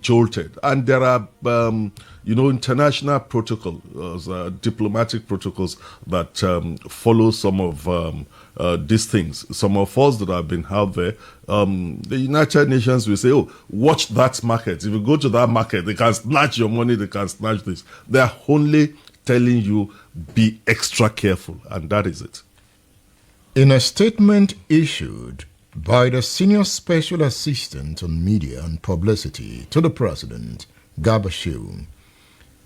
jolted. And there are, international protocols, diplomatic protocols that follow some of these things. Some of us that have been out there, the United Nations will say, oh, watch that market. If you go to that market, they can snatch your money, they can snatch this. They are only telling you, be extra careful, and that is it. In a statement issued by the Senior Special Assistant on Media and Publicity to the President, Garba Shehu,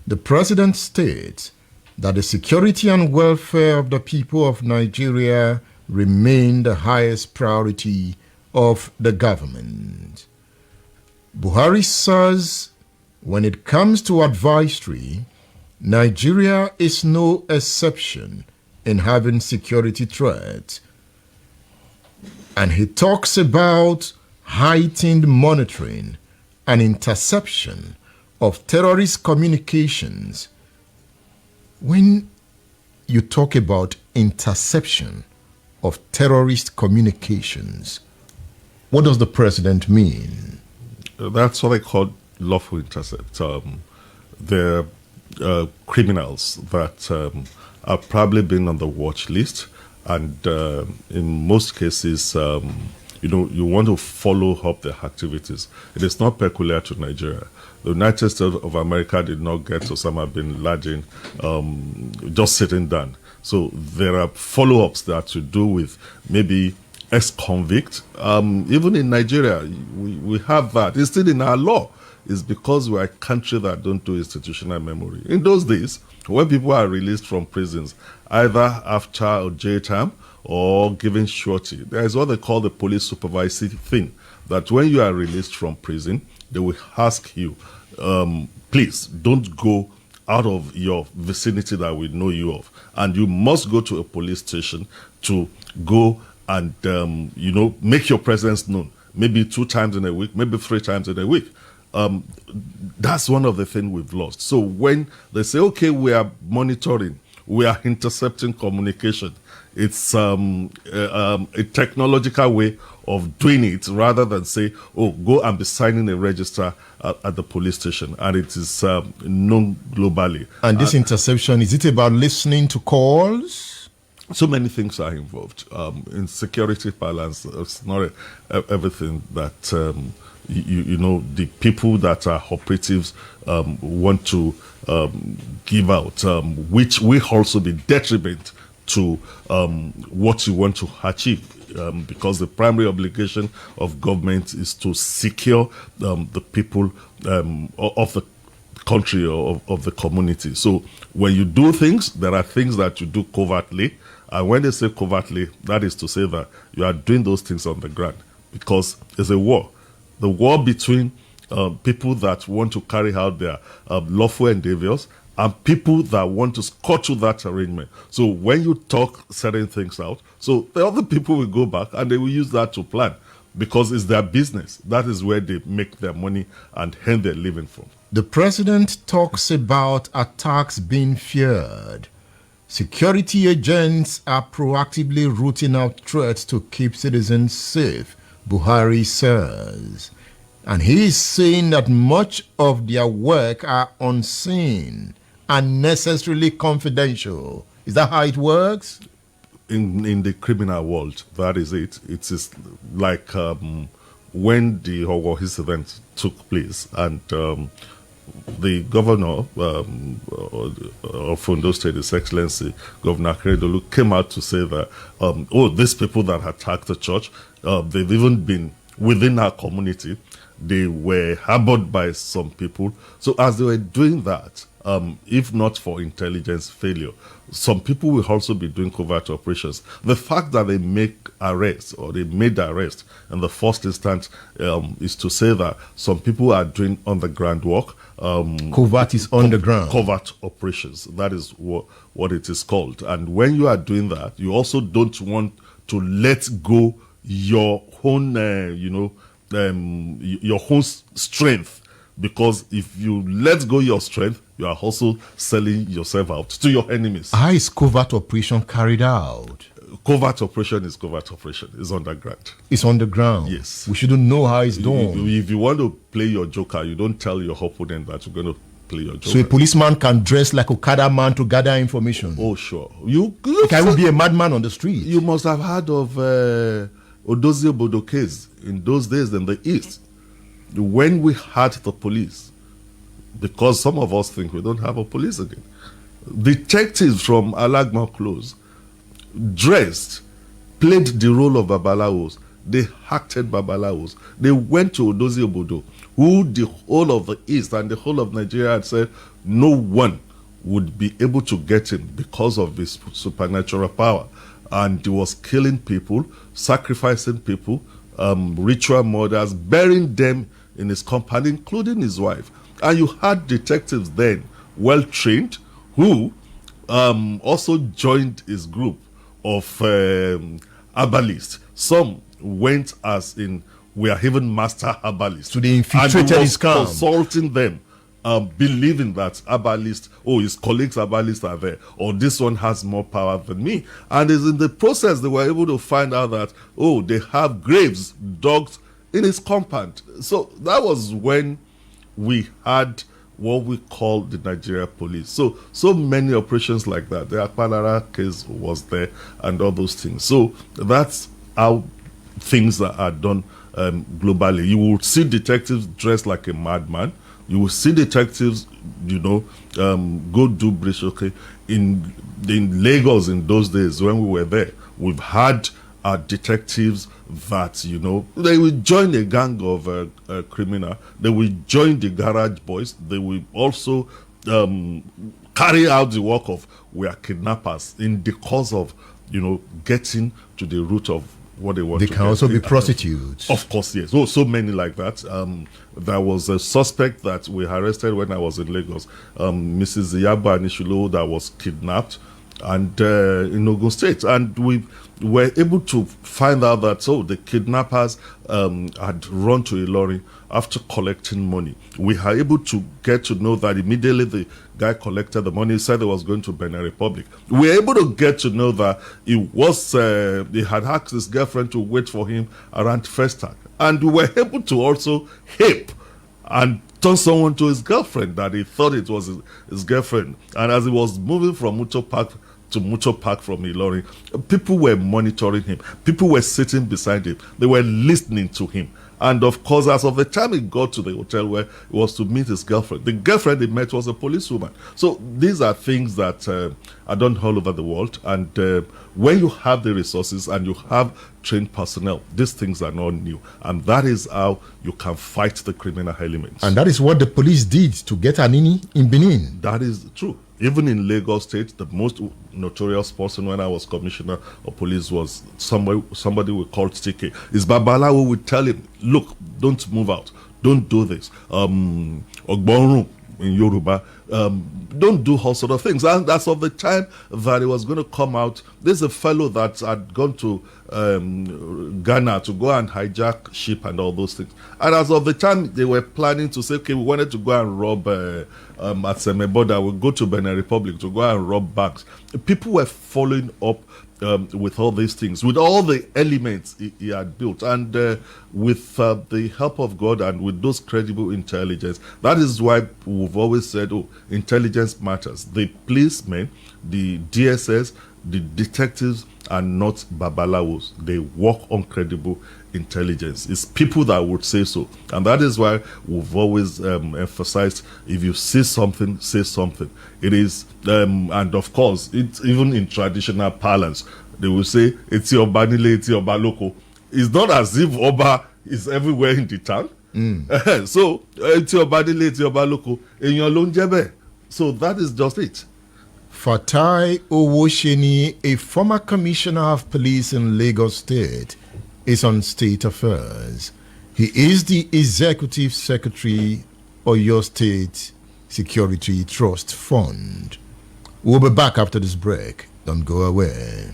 the President states that the security and welfare of the people of Nigeria remain the highest priority of the government. Buhari says when it comes to advisory, Nigeria is no exception in having security threats. And he talks about heightened monitoring and interception of terrorist communications. When you talk about interception of terrorist communications, what does the president mean? That's what they call lawful intercept. They're criminals that have probably been on the watch list, and in most cases, you want to follow up their activities. It is not peculiar to Nigeria. The United States of America did not get Osama bin Laden just sitting down. So there are follow-ups that to do with maybe ex-convict. Even in Nigeria, we have that. It's still in our law. It's because we're a country that don't do institutional memory. In those days, when people are released from prisons, either after a jail term or given surety, there is what they call the police supervisory thing, that when you are released from prison, they will ask you, please don't go out of your vicinity that we know you of. And you must go to a police station to go and, make your presence known. Maybe 2 times in a week, maybe 3 times in a week. That's one of the things we've lost. So when they say, okay, we are monitoring, we are intercepting communication, it's a technological way of doing it rather than say, oh, go and be signing a register at the police station. And it is known globally. And this interception, is it about listening to calls? So many things are involved. In security balance, it's not everything that, the people that are operatives want to give out, which will also be detriment to what you want to achieve. Because the primary obligation of government is to secure the people of the country or of the community. So when you do things, there are things that you do covertly. And when they say covertly, that is to say that you are doing those things on the ground because it's a war. The war between people that want to carry out their lawful endeavors and people that want to scuttle that arrangement. So when you talk certain things out, so the other people will go back and they will use that to plan because it's their business. That is where they make their money and earn their living from. The president talks about attacks being feared. Security agents are proactively rooting out threats to keep citizens safe, Buhari says. And he is saying that much of their work are unseen and necessarily confidential. Is that how it works? In the criminal world, that is it. It is like when the Owohis event took place and the governor of Ondo State, His Excellency, Governor Akeredolu, came out to say that, these people that attacked the church, they've even been within our community. They were harbored by some people. So as they were doing that, if not for intelligence failure, some people will also be doing covert operations. The fact that they make arrests or they made arrest in the first instance is to say that some people are doing on the ground work. Covert is on the ground. Covert operations. That is what it is called. And when you are doing that, you also don't want to let go your own, your own strength. Because if you let go your strength, you are also selling yourself out to your enemies. How is covert operation carried out? covert operation is covert operation. It's underground. It's underground. Yes. We shouldn't know how it's done. If you want to play your joker, you don't tell your opponent that you're going to play your joker. So a policeman can dress like a Okada man to gather information. Oh, sure. Can we be a madman on the street? You must have heard of Odozi-obodo case in those days in the East. When we had the police, because some of us think we don't have a police again, detectives from Alagma Close dressed, played the role of Babalawos. They acted Babalawos. They went to Odozi-obodo, who the whole of the East and the whole of Nigeria had said no one would be able to get him because of his supernatural power. And he was killing people, sacrificing people, ritual murders, burying them in his company, including his wife. And you had detectives then, well-trained, who also joined his group of herbalists. Some went as in, we are even master herbalists. So they infiltrated his camp, consulting them, believing that herbalists, his colleagues herbalists are there, or this one has more power than me. And it's in the process they were able to find out that, they have graves dug in his compound. So that was when we had what we call the Nigeria police. So many operations like that. The Akpalara case was there and all those things. So that's how things are done globally. You will see detectives dressed like a madman. You will see detectives, go do Brishoke. In Lagos in those days when we were there, we've had detectives that, they will join a gang of criminal. They will join the garage boys. They will also carry out the work of, we are kidnappers, in the cause of, getting to the root of what they want They to can get. also be prostitutes. Of course, yes. So many like that. There was a suspect that we arrested when I was in Lagos, Mrs. Yaba Anishulo, that was kidnapped and in Ogun State. And we were able to find out that the kidnappers had run to Ilorin after collecting money. We are able to get to know that immediately the guy collected the money. He said he was going to Benin Republic. We were able to get to know that he had asked his girlfriend to wait for him around Festac. And we were able to also help and turn someone to his girlfriend that he thought it was his girlfriend. And as he was moving from Mucho Park to Mucho Park from Ilorin, people were monitoring him. People were sitting beside him. They were listening to him. And of course, as of the time he got to the hotel where he was to meet his girlfriend, the girlfriend he met was a policewoman. So these are things that are done all over the world. And when you have the resources and you have trained personnel, these things are not new. And that is how you can fight the criminal elements. And that is what the police did to get Anini in Benin. That is true. Even in Lagos State, the most notorious person when I was commissioner of police was somebody we called TK. His Babalawo would tell him, look, don't move out. Don't do this. Ogbonru in Yoruba, don't do all sort of things. And as of the time that he was going to come out, there's a fellow that had gone to Ghana to go and hijack ship and all those things. And as of the time they were planning to say, okay, we wanted to go and rob at Semeboda, we'll go to Benin Republic to go and rob banks. People were following up with all these things, with all the elements he had built, and with the help of God and with those credible intelligence. That is why we've always said, intelligence matters. The policemen, the DSS, the detectives are not babalawos. They work on credible intelligence. It's people that would say so. And that is why we've always emphasized, if you see something, say something. It is, and of course, it's even in traditional parlance, they will say, it's your banile, it's your baloko. It's not as if Oba is everywhere in the town. So, it's your banile, it's your baloko, in your lonjebe. So that is just it. Fatai Owoseni, a former commissioner of police in Lagos State, is on state affairs. He is the executive secretary of your state security trust fund. We'll be back after this break. Don't go away.